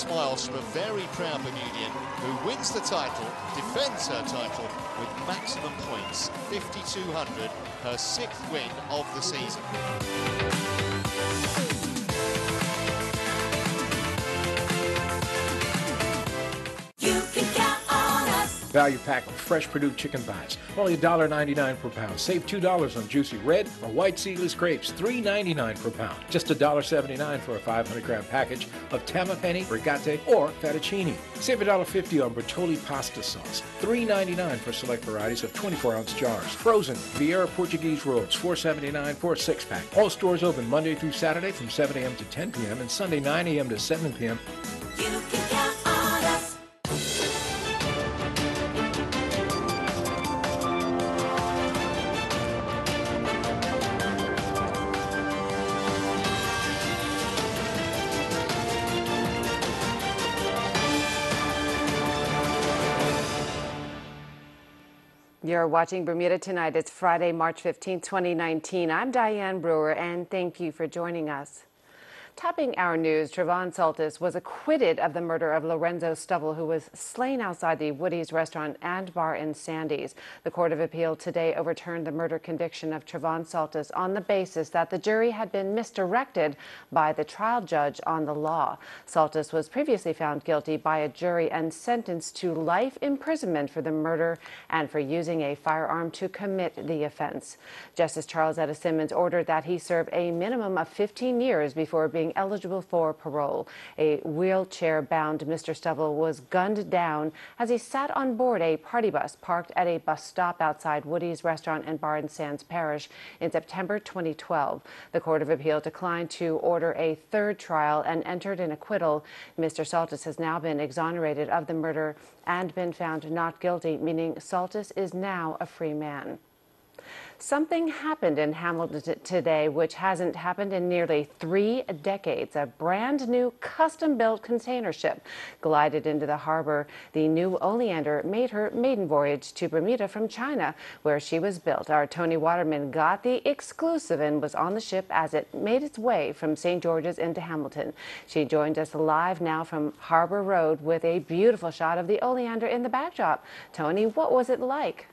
smiles from a very proud Bermudian who wins the title, defends her title with maximum points, 5,200, her 6th win of the season. Value pack of fresh Purdue chicken thighs, only $1.99 per pound. Save $2 on juicy red or white seedless grapes, $3.99 per pound. Just $1.79 for a 500-gram package of tamapeni, rigate, or fettuccine. Save $1.50 on Bertolli pasta sauce, $3.99 for select varieties of 24-ounce jars. Frozen Vieira Portuguese rolls, $4.79 for a 6-pack. All stores open Monday through Saturday from 7 a.m. to 10 p.m. and Sunday 9 a.m. to 7 p.m. You can count on us. You're watching Bermuda Tonight. It's Friday, March 15, 2019. I'm Diane Brewer, and thank you for joining us. Topping our news, Trevon Saltis was acquitted of the murder of Lorenzo Stubble, who was slain outside the Woody's restaurant and bar in Sandy's. The Court of Appeal today overturned the murder conviction of Trevon Saltis on the basis that the jury had been misdirected by the trial judge on the law. Saltis was previously found guilty by a jury and sentenced to life imprisonment for the murder and for using a firearm to commit the offense. Justice Charles Etta Simmons ordered that he serve a minimum of 15 years before being eligible for parole. A wheelchair-bound Mr. Stubble was gunned down as he sat on board a party bus parked at a bus stop outside Woody's restaurant and bar in Sands Parish in September 2012. The Court of Appeal declined to order a third trial and entered an acquittal. Mr. Saltis has now been exonerated of the murder and been found not guilty, meaning Saltis is now a free man. Something happened in Hamilton today which hasn't happened in nearly 3 decades. A brand new custom-built container ship glided into the harbor. The new Oleander made her maiden voyage to Bermuda from China, where she was built. Our Tony Waterman got the exclusive and was on the ship as it made its way from St. George's into Hamilton. She joined us live now from Harbor Road with a beautiful shot of the Oleander in the backdrop. Tony, what was it like?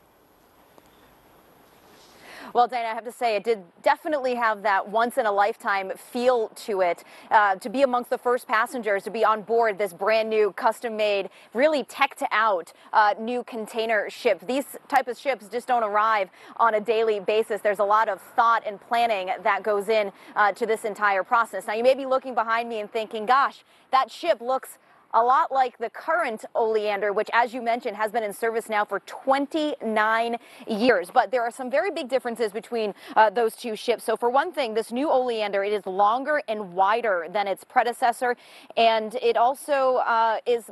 Well, Dana, I have to say it did definitely have that once-in-a-lifetime feel to it. To be amongst the first passengers, to be on board this brand new, custom-made, really teched-out new container ship. These type of ships just don't arrive on a daily basis. There's a lot of thought and planning that goes in to this entire process. Now, you may be looking behind me and thinking, gosh, that ship looks a lot like the current Oleander, which, as you mentioned, has been in service now for 29 years. But there are some very big differences between those two ships. So for one thing, this new Oleander, it is longer and wider than its predecessor, and it also is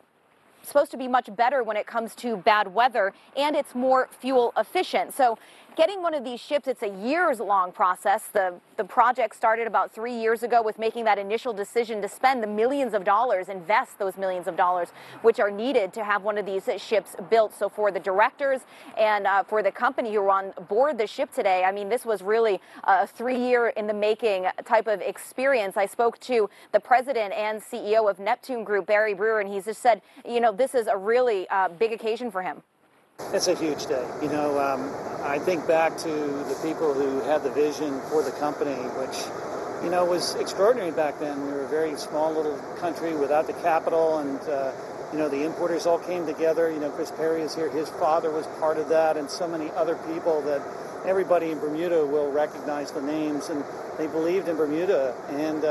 supposed to be much better when it comes to bad weather, and it's more fuel efficient. So getting one of these ships, it's a years-long process. The project started about 3 years ago with making that initial decision to spend the millions of dollars, invest those millions of dollars, which are needed to have one of these ships built. So for the directors and for the company who are on board the ship today, I mean, this was really a 3-year in the making type of experience. I spoke to the president and CEO of Neptune Group, Barry Brewer, and he's just said, you know, this is a really big occasion for him. It's a huge day. You know, I think back to the people who had the vision for the company, which, you know, was extraordinary back then. We were a very small little country without the capital, and, you know, the importers all came together. You know, Chris Perry is here. His father was part of that, and so many other people that everybody in Bermuda will recognize the names, and they believed in Bermuda. And,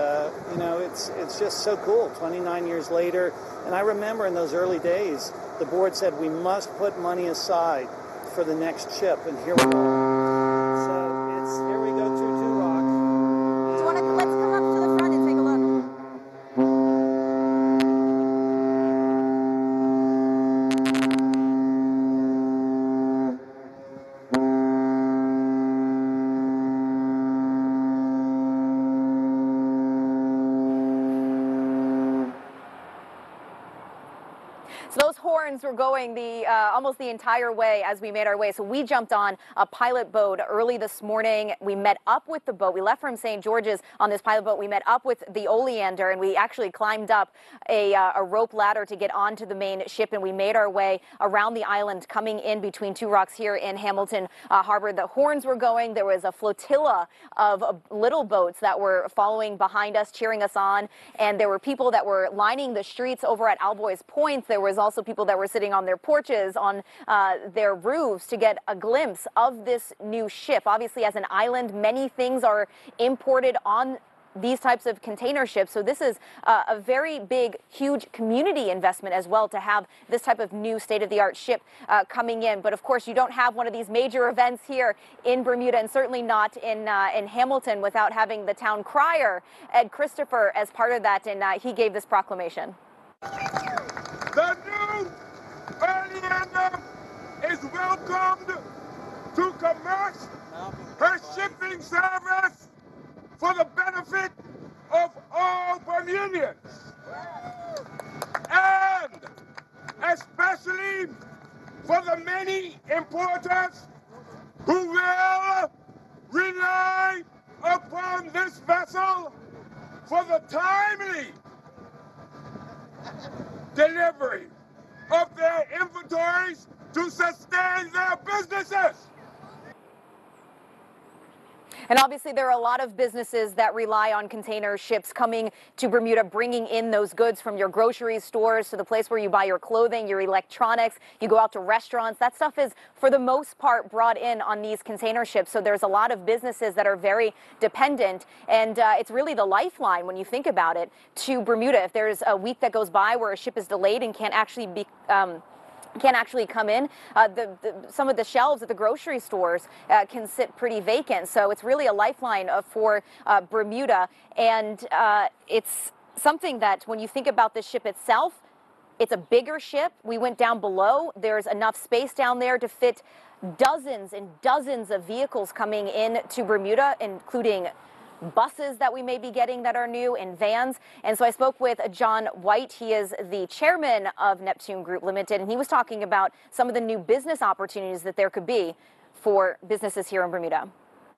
you know, it's just so cool, 29 years later. And I remember in those early days, the board said we must put money aside for the next ship, and here we go. So here we go through Two Rock. Do you want to, let's come up to the front and take a look. So those horns were going the almost the entire way as we made our way. So we jumped on a pilot boat early this morning. We met up with the boat. We left from St. George's on this pilot boat. We met up with the Oleander, and we actually climbed up a rope ladder to get onto the main ship, and we made our way around the island, coming in between two rocks here in Hamilton Harbor. The horns were going. There was a flotilla of little boats that were following behind us, cheering us on, and there were people that were lining the streets over at Alboys Point. There was also people that were sitting on their porches, on their roofs, to get a glimpse of this new ship. Obviously, as an island, many things are imported on these types of container ships. So this is a very big, huge community investment as well to have this type of new state-of-the-art ship coming in. But of course, you don't have one of these major events here in Bermuda, and certainly not in Hamilton, without having the town crier, Ed Christopher, as part of that, and he gave this proclamation. The new Oleander is welcomed to commence her shipping service for the benefit of all Bermudians, and especially for the many importers who will rely upon this vessel for the timely delivery of their inventories to sustain their businesses. And obviously, there are a lot of businesses that rely on container ships coming to Bermuda, bringing in those goods from your grocery stores to the place where you buy your clothing, your electronics. You go out to restaurants. That stuff is, for the most part, brought in on these container ships. So there's a lot of businesses that are very dependent. And it's really the lifeline, when you think about it, to Bermuda. If there's a week that goes by where a ship is delayed and can't actually come in, some of the shelves at the grocery stores can sit pretty vacant. So it's really a lifeline for Bermuda. And it's something that, when you think about this ship itself, it's a bigger ship. We went down below. There's enough space down there to fit dozens and dozens of vehicles coming in to Bermuda, including buses that we may be getting that are new, and vans. And so I spoke with John White. He is the chairman of Neptune Group Limited, and he was talking about some of the new business opportunities that there could be for businesses here in Bermuda.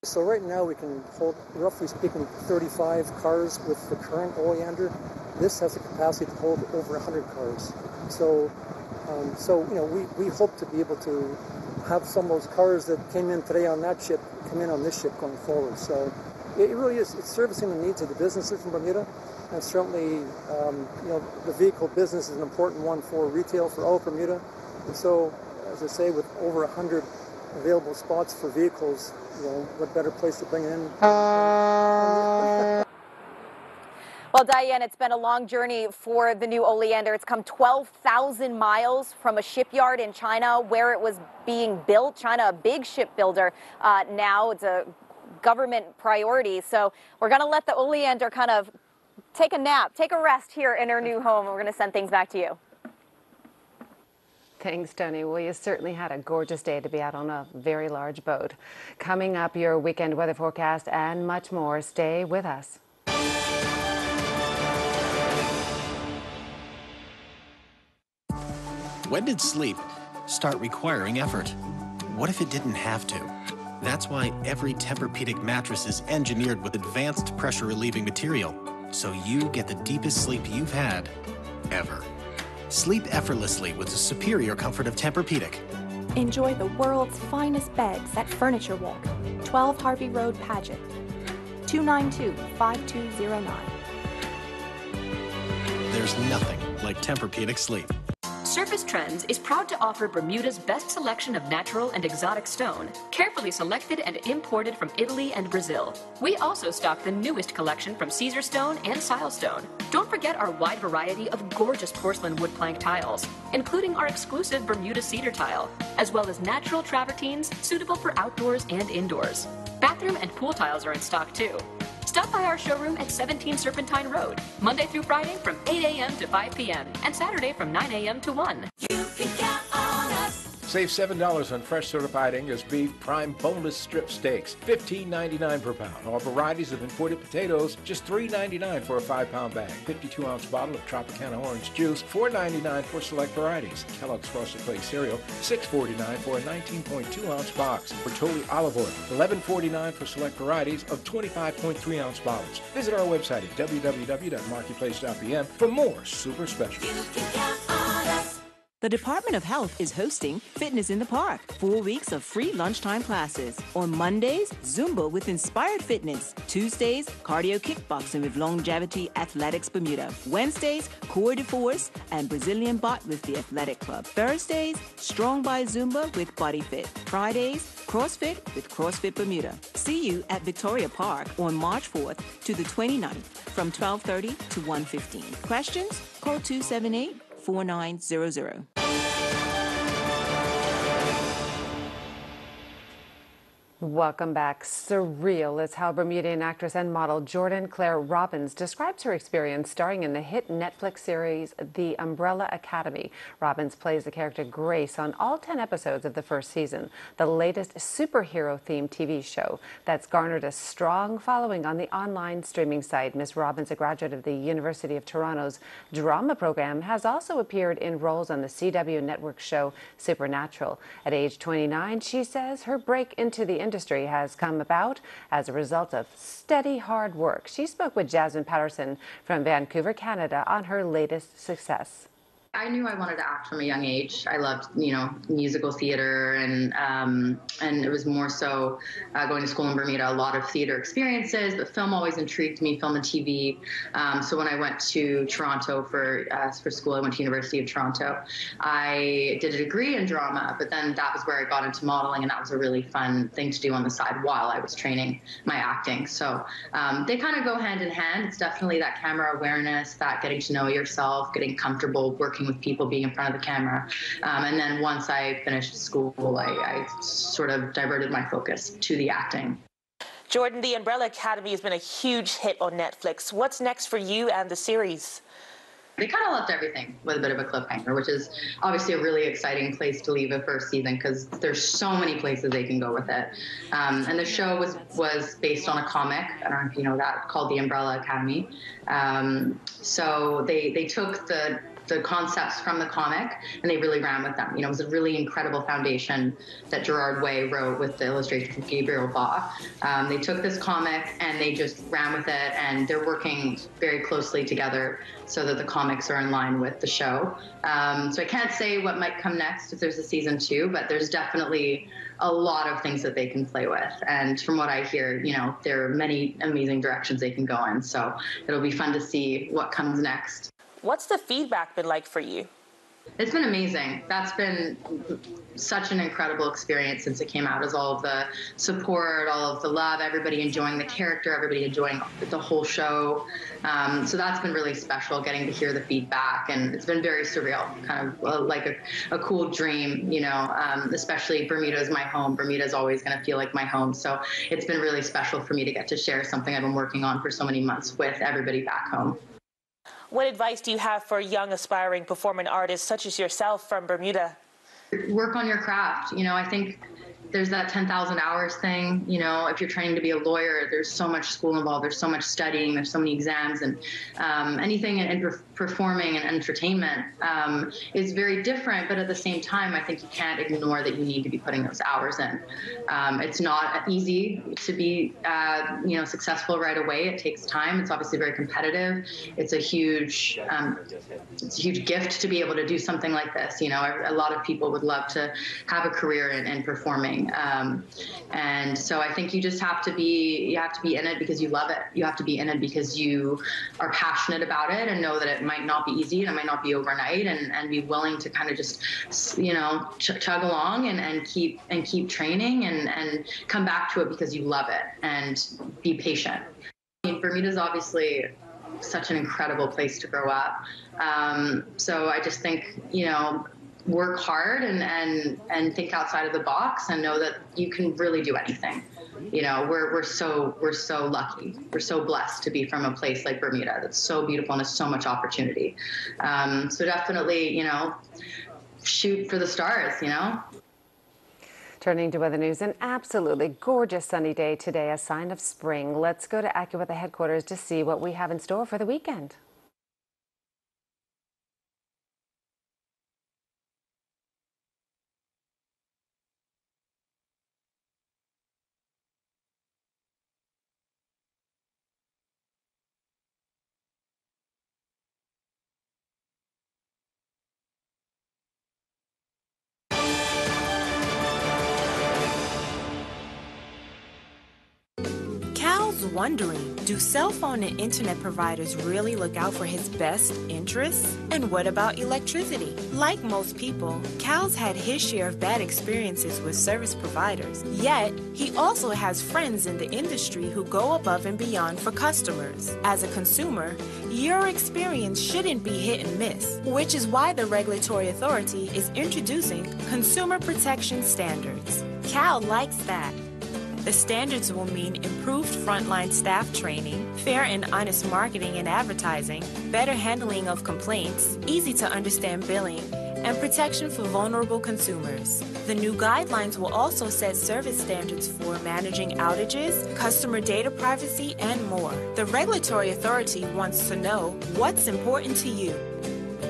So right now we can hold, roughly speaking, 35 cars with the current Oleander. This has the capacity to hold over 100 cars. So you know, we hope to be able to have some of those cars that came in today on that ship come in on this ship going forward. So it really is, it's servicing the needs of the businesses in Bermuda, and certainly, you know, the vehicle business is an important one for retail for all of Bermuda. And so, as I say, with over 100 available spots for vehicles, you know, what better place to bring it in? Well, Diane, it's been a long journey for the new Oleander. It's come 12,000 miles from a shipyard in China where it was being built. China, a big shipbuilder now. It's a government priority. So we're going to let the Oleander kind of take a nap, take a rest here in her new home. And we're going to send things back to you. Thanks, Tony. Well, you certainly had a gorgeous day to be out on a very large boat. Coming up, your weekend weather forecast and much more. Stay with us. When did sleep start requiring effort? What if it didn't have to? That's why every Tempur-Pedic mattress is engineered with advanced pressure-relieving material, so you get the deepest sleep you've had ever. Sleep effortlessly with the superior comfort of Tempur-Pedic. Enjoy the world's finest beds at Furniture Walk, 12 Harvey Road, Paget, 292-5209. There's nothing like Tempur-Pedic sleep. Surface Trends is proud to offer Bermuda's best selection of natural and exotic stone, carefully selected and imported from Italy and Brazil. We also stock the newest collection from Caesar Stone and Silestone. Don't forget our wide variety of gorgeous porcelain wood plank tiles, including our exclusive Bermuda cedar tile, as well as natural travertines suitable for outdoors and indoors. Bathroom and pool tiles are in stock too. Stop by our showroom at 17 Serpentine Road, Monday through Friday from 8 a.m. to 5 p.m. and Saturday from 9 a.m. to 1. You can count on us. Save $7 on fresh certified Angus beef prime boneless strip steaks, $15.99 per pound. All varieties of imported potatoes, just $3.99 for a 5-pound bag. 52-ounce bottle of Tropicana orange juice, $4.99 for select varieties. Kellogg's Frosted Flakes cereal, $6.49 for a 19.2-ounce box. Bertolli olive oil, $11.49 for select varieties of 25.3-ounce bottles. Visit our website at www.marketplace.bm for more super specials. You can count on us. The Department of Health is hosting Fitness in the Park, 4 weeks of free lunchtime classes. On Mondays, Zumba with Inspired Fitness. Tuesdays, cardio kickboxing with Longevity Athletics Bermuda. Wednesdays, Core de Force and Brazilian Bot with the Athletic Club. Thursdays, Strong by Zumba with Body Fit. Fridays, CrossFit with CrossFit Bermuda. See you at Victoria Park on March 4th to the 29th from 12:30 to 1:15. Questions? Call 278-4900. Welcome back. Surreal is how Bermudian actress and model Jordan Claire Robbins describes her experience starring in the hit Netflix series The Umbrella Academy. Robbins plays the character Grace on all 10 episodes of the first season, the latest superhero-themed TV show that's garnered a strong following on the online streaming site. Ms. Robbins, a graduate of the University of Toronto's drama program, has also appeared in roles on the CW network show Supernatural. At age 29, she says her break into the industry has come about as a result of steady hard work. She spoke with Jasmine Patterson from Vancouver, Canada, on her latest success. I knew I wanted to act from a young age. I loved, musical theater, and it was more so going to school in Bermuda, a lot of theater experiences, but film always intrigued me, film and TV. So when I went to Toronto for school, I went to University of Toronto. I did a degree in drama, but then that was where I got into modeling, and that was a really fun thing to do on the side while I was training my acting. So they kind of go hand in hand. It's definitely that camera awareness, that getting to know yourself, getting comfortable working with people, being in front of the camera. And then once I finished school, I sort of diverted my focus to the acting. Jordan, The Umbrella Academy has been a huge hit on Netflix. What's next for you and the series? They kind of left everything with a bit of a cliffhanger, which is obviously a really exciting place to leave a first season because there's so many places they can go with it. And the show was based on a comic, I don't know if you know that, called The Umbrella Academy. So they took the concepts from the comic and they really ran with them. It was a really incredible foundation that Gerard Way wrote with the illustration from Gabriel Ba. They took this comic and they just ran with it, and they're working very closely together so that the comics are in line with the show. So I can't say what might come next if there's a season 2, but there's definitely a lot of things that they can play with. And from what I hear, there are many amazing directions they can go in. So it'll be fun to see what comes next. What's the feedback been like for you? It's been amazing. That's been such an incredible experience since it came out, is all of the support, all of the love, everybody enjoying the character, everybody enjoying the whole show. So that's been really special, getting to hear the feedback, and it's been very surreal, kind of like a cool dream, especially Bermuda is my home. Bermuda is always going to feel like my home. So it's been really special for me to get to share something I've been working on for so many months with everybody back home. What advice do you have for young aspiring performing artists such as yourself from Bermuda? Work on your craft. I think there's that 10,000 hours thing. If you're training to be a lawyer, there's so much school involved, there's so much studying, there's so many exams, and anything in performing and entertainment is very different. But at the same time, I think you can't ignore that you need to be putting those hours in. It's not easy to be, successful right away. It takes time. It's obviously very competitive. It's a huge gift to be able to do something like this. A lot of people would love to have a career in performing. And so I think you just have to be in it because you love it. You have to be in it because you are passionate about it and know that it might not be easy and it might not be overnight, and be willing to kind of just, chug along and keep training and come back to it because you love it, and be patient. Bermuda is obviously such an incredible place to grow up. So I just think, work hard and think outside of the box and know that you can really do anything. We're so lucky. We're so blessed to be from a place like Bermuda that's so beautiful and has so much opportunity. So definitely, shoot for the stars, you know? Turning to weather news, an absolutely gorgeous sunny day today, a sign of spring. Let's go to AccuWeather headquarters to see what we have in store for the weekend. Cal's wondering, do cell phone and internet providers really look out for his best interests? And what about electricity? Like most people, Cal's had his share of bad experiences with service providers. Yet, he also has friends in the industry who go above and beyond for customers. As a consumer, your experience shouldn't be hit and miss, which is why the regulatory authority is introducing consumer protection standards. Cal likes that. The standards will mean improved frontline staff training, fair and honest marketing and advertising, better handling of complaints, easy to understand billing, and protection for vulnerable consumers. The new guidelines will also set service standards for managing outages, customer data privacy, and more. The regulatory authority wants to know what's important to you.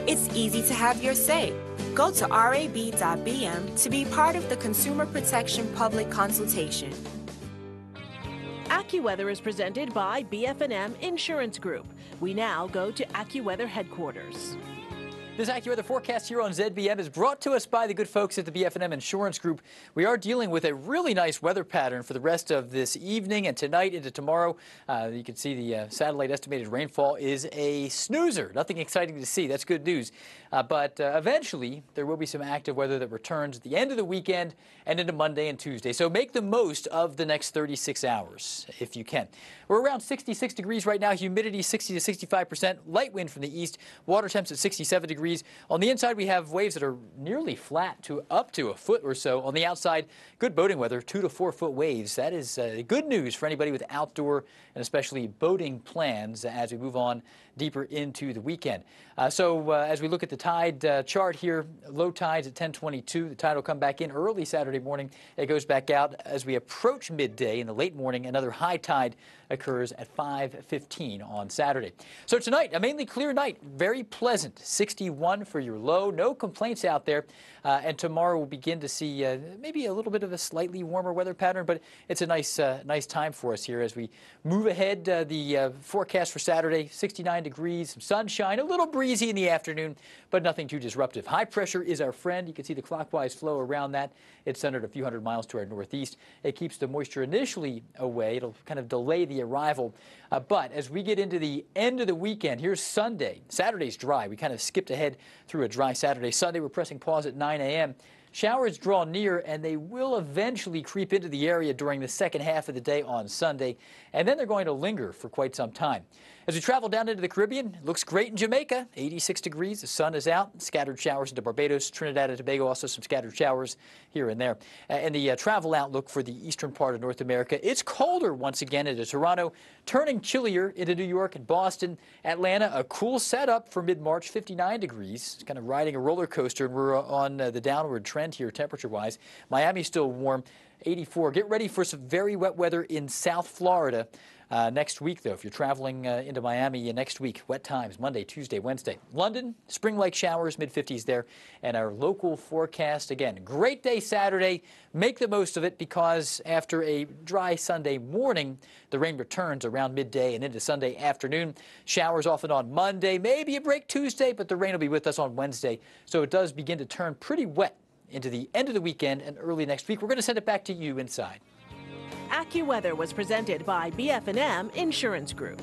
It's easy to have your say. Go to rab.bm to be part of the Consumer Protection Public Consultation. AccuWeather is presented by BF&M Insurance Group. We now go to AccuWeather headquarters. This AccuWeather forecast here on ZBM is brought to us by the good folks at the BF&M Insurance Group. We are dealing with a really nice weather pattern for the rest of this evening and tonight into tomorrow. You can see the satellite estimated rainfall is a snoozer. Nothing exciting to see. That's good news. But eventually, there will be some active weather that returns at the end of the weekend and into Monday and Tuesday. So make the most of the next 36 hours if you can. We're around 66 degrees right now. Humidity 60 to 65%. Light wind from the east. Water temps at 67 degrees. On the inside, we have waves that are nearly flat to up to a foot or so. On the outside, good boating weather, 2 to 4 foot waves. That is good news for anybody with outdoor and especially boating plans as we move on deeper into the weekend. So as we look at the tide chart here, low tides at 10:22. The tide will come back in early Saturday morning. It goes back out as we approach midday in the late morning. Another high tide occurs at 5:15 on Saturday. So tonight, a mainly clear night, very pleasant, 61 for your low. No complaints out there. And tomorrow we'll begin to see maybe a little bit of a slightly warmer weather pattern, but it's a nice time for us here as we move ahead. The forecast for Saturday, 69 degrees, some sunshine, a little breezy in the afternoon, but nothing too disruptive. High pressure is our friend. You can see the clockwise flow around that. It's centered a few hundred miles to our northeast. It keeps the moisture initially away. It'll kind of delay the arrival. But as we get into the end of the weekend, here's Sunday. Saturday's dry. We kind of skipped ahead through a dry Saturday. Sunday, we're pressing pause at 9 a.m. Showers draw near, and they will eventually creep into the area during the second half of the day on Sunday, and then they're going to linger for quite some time. As we travel down into the Caribbean, it looks great in Jamaica, 86 degrees, the sun is out, scattered showers into Barbados, Trinidad and Tobago, also some scattered showers here and there. And the travel outlook for the eastern part of North America, it's colder once again into Toronto, turning chillier into New York and Boston. Atlanta, a cool setup for mid-March, 59 degrees. It's kind of riding a roller coaster, and we're on the downward trend here temperature-wise. Miami's still warm, 84. Get ready for some very wet weather in South Florida. Next week, though, if you're traveling into Miami next week, wet times, Monday, Tuesday, Wednesday. London, spring-like showers, mid-50s there. And our local forecast, again, great day Saturday. Make the most of it because after a dry Sunday morning, the rain returns around midday and into Sunday afternoon. Showers often on Monday, maybe a break Tuesday, but the rain will be with us on Wednesday. So it does begin to turn pretty wet into the end of the weekend and early next week. We're going to send it back to you inside. AccuWeather was presented by BF&M Insurance Group.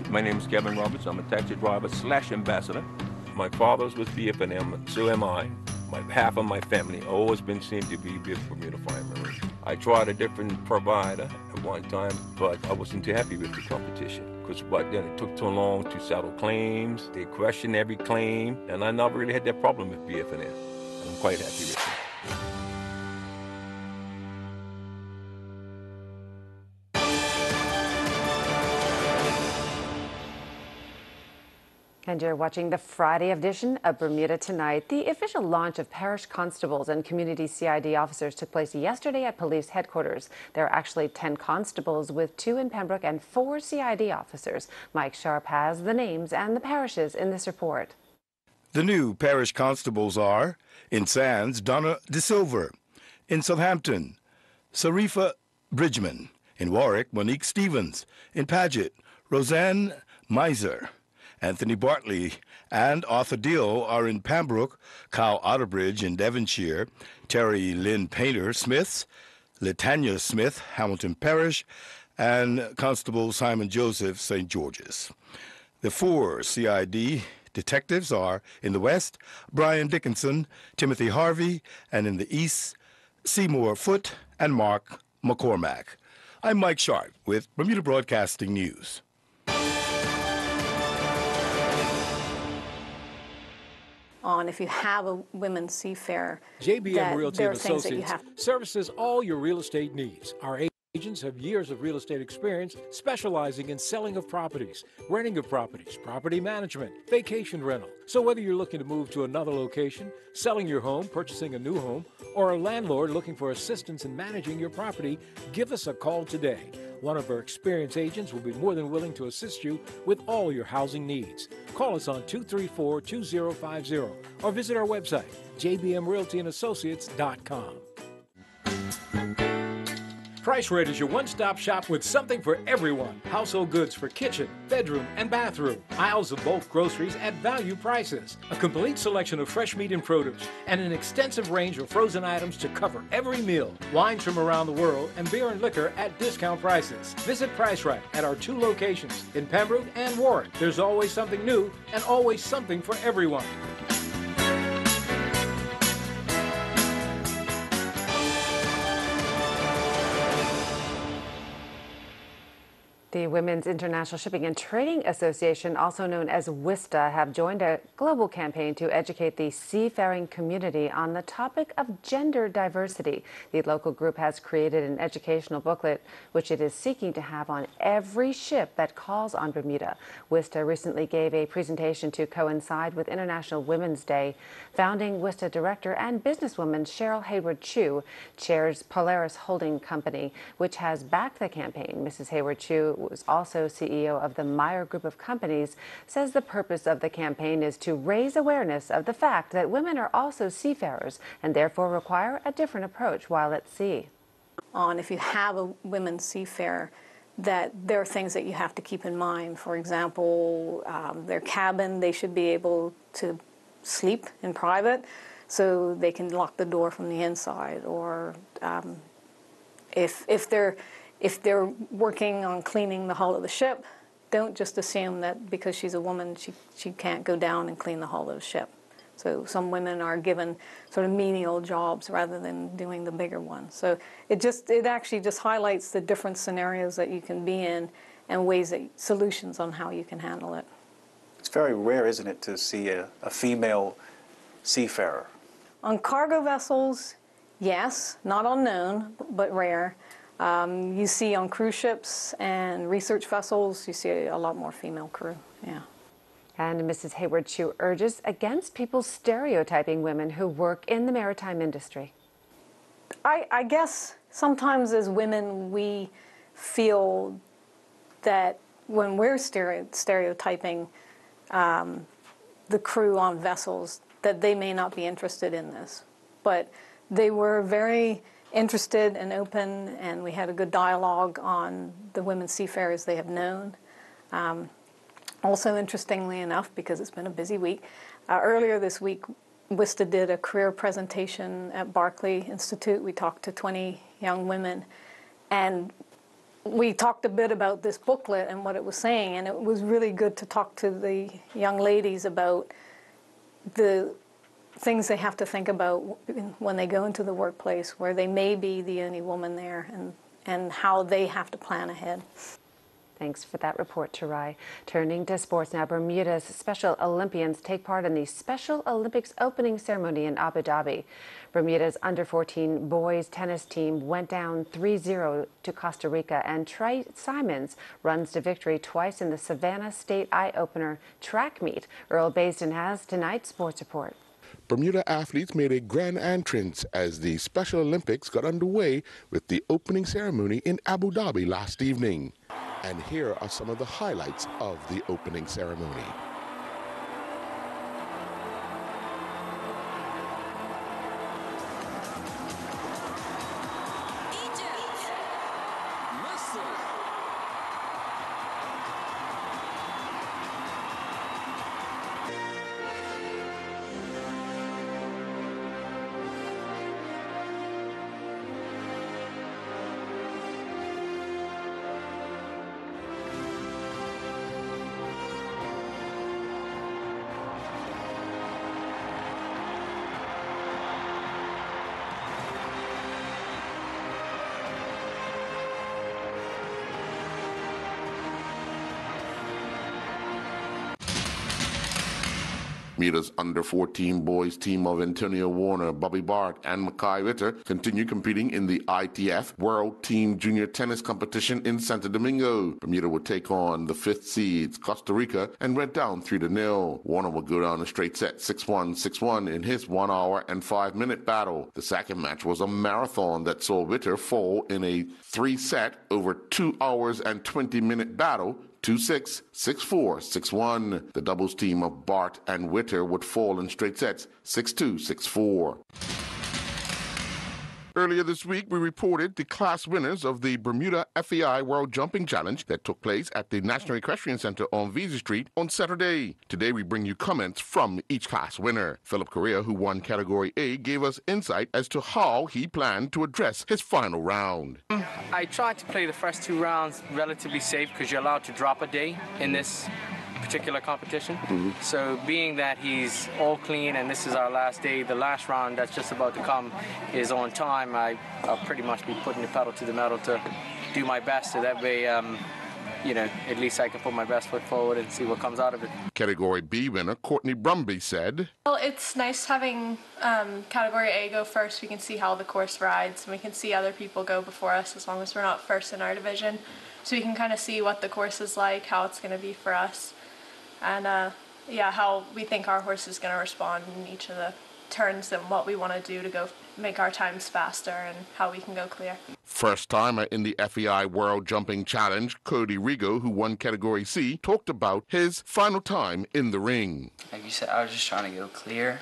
My name is Kevin Roberts. I'm a taxi driver / ambassador. My father's with BF&M, so am I. Half of my family always been seen to be with Bermuda Fire Marine. I tried a different provider at one time, but I wasn't too happy with the competition. Because then it took too long to settle claims. They questioned every claim, and I never really had that problem with BF&M. I'm quite happy with it. And you're watching the Friday edition of Bermuda Tonight. The official launch of parish constables and community CID officers took place yesterday at police headquarters. There are actually 10 constables with 2 in Pembroke and 4 CID officers. Mike Sharp has the names and the parishes in this report. The new parish constables are, in Sands, Donna De Silver; in Southampton, Sarifa Bridgman; in Warwick, Monique Stevens; in Paget, Roseanne Miser; Anthony Bartley and Arthur Deal are in Pembroke, Kyle Otterbridge in Devonshire, Terry Lynn Painter Smiths, Latanya Smith, Hamilton Parish, and Constable Simon Joseph, St. George's. The 4 CID detectives are, in the West, Brian Dickinson, Timothy Harvey, and in the East, Seymour Foote and Mark McCormack. I'm Mike Sharp with Bermuda Broadcasting News. On if you have a women's seafarer. ZBM Realty and Associates services all your real estate needs. Our agents have years of real estate experience specializing in selling of properties, renting of properties, property management, vacation rental. So whether you're looking to move to another location, selling your home, purchasing a new home, or a landlord looking for assistance in managing your property, give us a call today. One of our experienced agents will be more than willing to assist you with all your housing needs. Call us on 234-2050 or visit our website, jbmrealtyandassociates.com. Price Rate is your one-stop shop with something for everyone. Household goods for kitchen, bedroom, and bathroom. Aisles of bulk groceries at value prices. A complete selection of fresh meat and produce, and an extensive range of frozen items to cover every meal. Wines from around the world, and beer and liquor at discount prices. Visit Price Right at our 2 locations in Pembroke and Warren. There's always something new and always something for everyone. The Women's International Shipping and Trading Association, also known as WISTA, have joined a global campaign to educate the seafaring community on the topic of gender diversity. The local group has created an educational booklet, which it is seeking to have on every ship that calls on Bermuda. WISTA recently gave a presentation to coincide with International Women's Day. Founding WISTA director and businesswoman Cheryl Hayward-Chu chairs Polaris Holding Company, which has backed the campaign. Mrs. Hayward-Chu was also CEO of the Meyer Group of Companies, says the purpose of the campaign is to raise awareness of the fact that women are also seafarers and therefore require a different approach while at sea. On if you have a women's seafarer, that there are things that you have to keep in mind. For example, their cabin, they should be able to sleep in private so they can lock the door from the inside. Or if they're working on cleaning the hull of the ship, don't just assume that because she's a woman she can't go down and clean the hull of the ship. So some women are given sort of menial jobs rather than doing the bigger ones. So it actually just highlights the different scenarios that you can be in and solutions on how you can handle it. It's very rare, isn't it, to see a female seafarer? On cargo vessels, yes, not unknown, but rare. You see on cruise ships and research vessels, you see a lot more female crew, yeah. And Mrs. Hayward-Chu urges against people stereotyping women who work in the maritime industry. I guess sometimes as women we feel that when we're stereotyping the crew on vessels, that they may not be interested in this. But they were very interested and open, and we had a good dialogue on the women seafarers they have known. Also, interestingly enough, because it's been a busy week, earlier this week, WISTA did a career presentation at Barclay Institute. We talked to 20 young women, and we talked a bit about this booklet and what it was saying, and it was really good to talk to the young ladies about the things they have to think about when they go into the workplace, where they may be the only woman there, and how they have to plan ahead. Thanks for that report, Tarai. Turning to sports now, Bermuda's Special Olympians take part in the Special Olympics opening ceremony in Abu Dhabi. Bermuda's under-14 boys tennis team went down 3-0 to Costa Rica, and Trey Simons runs to victory twice in the Savannah State Eye-Opener track meet. Earl Basden has tonight's sports report. Bermuda athletes made a grand entrance as the Special Olympics got underway with the opening ceremony in Abu Dhabi last evening. And here are some of the highlights of the opening ceremony. Bermuda's under-14 boys team of Antonio Warner, Bobby Bart, and Mackay Ritter continue competing in the ITF World Team Junior Tennis Competition in Santo Domingo. Bermuda would take on the 5th seeds, Costa Rica, and went down 3-0. Warner would go down a straight set 6-1, 6-1 in his 1 hour and 5-minute battle. The second match was a marathon that saw Ritter fall in a 3-set over 2 hours and 20-minute battle, 2-6, 6-4, 6-1. The doubles team of Bart and Witter would fall in straight sets, 6-2, 6-4. Earlier this week, we reported the class winners of the Bermuda FEI World Jumping Challenge that took place at the National Equestrian Center on Visa Street on Saturday. Today, we bring you comments from each class winner. Philip Correa, who won Category A, gave us insight as to how he planned to address his final round. I tried to play the first 2 rounds relatively safe because you're allowed to drop a day in this particular competition. So being that he's all clean and this is our last day, the last round that's just about to come is on time, I'll pretty much be putting the pedal to the metal to do my best, so that way at least I can put my best foot forward and see what comes out of it. Category B winner Courtney Brumby said, well, it's nice having Category A go first. We can see how the course rides and we can see other people go before us as long as we're not first in our division. So we can kind of see what the course is like, how it's going to be for us. And how we think our horse is going to respond in each of the turns and what we want to do to go make our times faster and how we can go clear. First timer in the FEI World Jumping Challenge, Cody Rigo, who won Category C, talked about his final time in the ring. Like you said, I was just trying to go clear,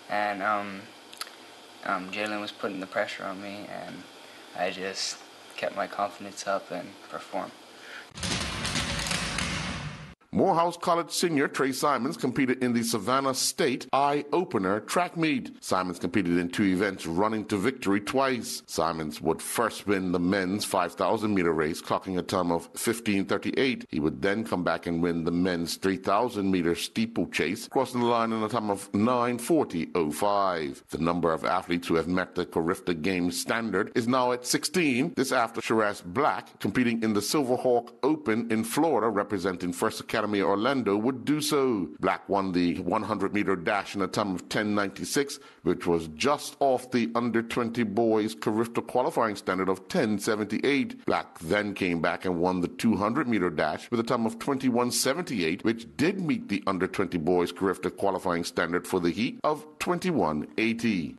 and Jalen was putting the pressure on me, and I just kept my confidence up and performed. Morehouse College senior Trey Simons competed in the Savannah State Eye-Opener track meet. Simons competed in 2 events, running to victory twice. Simons would first win the men's 5,000-meter race, clocking a time of 15:38. He would then come back and win the men's 3,000-meter steeplechase, crossing the line in a time of 9:40.05. The number of athletes who have met the Carifta Games standard is now at 16. This after Shiraz Black, competing in the Silverhawk Open in Florida, representing First Academy Orlando, would do so. Black won the 100-meter dash in a time of 10:96, which was just off the under-20 boys Carifta qualifying standard of 10:78. Black then came back and won the 200-meter dash with a time of 21:78, which did meet the under-20 boys Carifta qualifying standard for the heat of 21:80.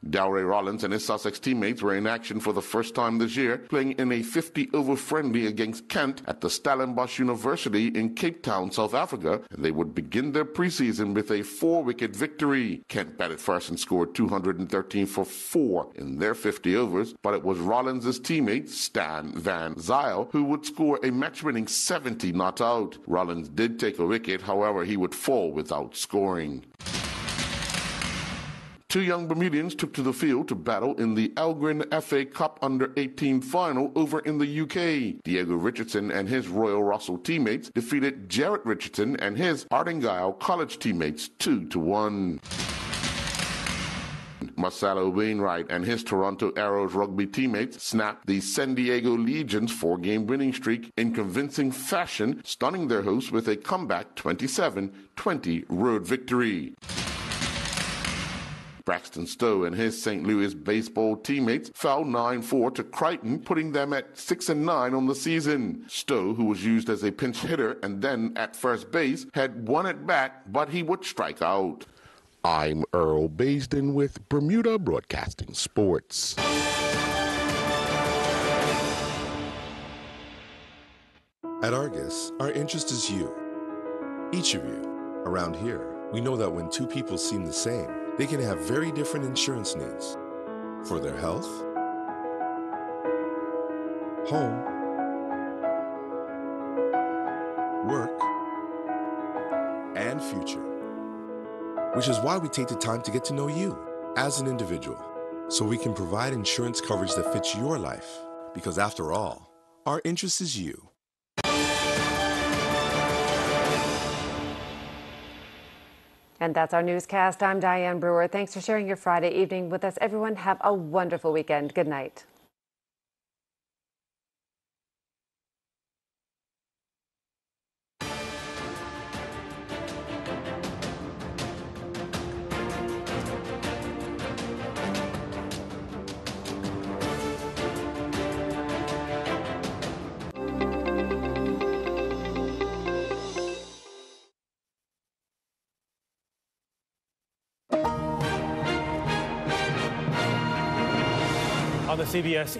Dalray Rollins and his Sussex teammates were in action for the first time this year, playing in a 50-over friendly against Kent at the Stellenbosch University in Cape Town, South Africa, and they would begin their preseason with a 4-wicket victory. Kent batted first and scored 213 for 4 in their 50 overs, but it was Rollins' teammate, Stan Van Zyl, who would score a match-winning 70 not out. Rollins did take a wicket, however, he would fall without scoring. 2 young Bermudians took to the field to battle in the Elgrin FA Cup Under-18 final over in the UK. Diego Richardson and his Royal Russell teammates defeated Jarrett Richardson and his Ardingale College teammates 2-1. Marcelo Wainwright and his Toronto Arrows rugby teammates snapped the San Diego Legion's 4-game winning streak in convincing fashion, stunning their hosts with a comeback 27-20 road victory. Braxton Stowe and his St. Louis baseball teammates fell 9-4 to Crichton, putting them at 6-9 on the season. Stowe, who was used as a pinch hitter and then at first base, had one at bat, but he would strike out. I'm Earl Baisden with Bermuda Broadcasting Sports. At Argus, our interest is you. Each of you. Around here, we know that when two people seem the same, they can have very different insurance needs for their health, home, work, and future. Which is why we take the time to get to know you as an individual, so we can provide insurance coverage that fits your life. Because after all, our interest is you. And that's our newscast. I'm Diane Brewer. Thanks for sharing your Friday evening with us. Everyone, have a wonderful weekend. Good night. On the CBS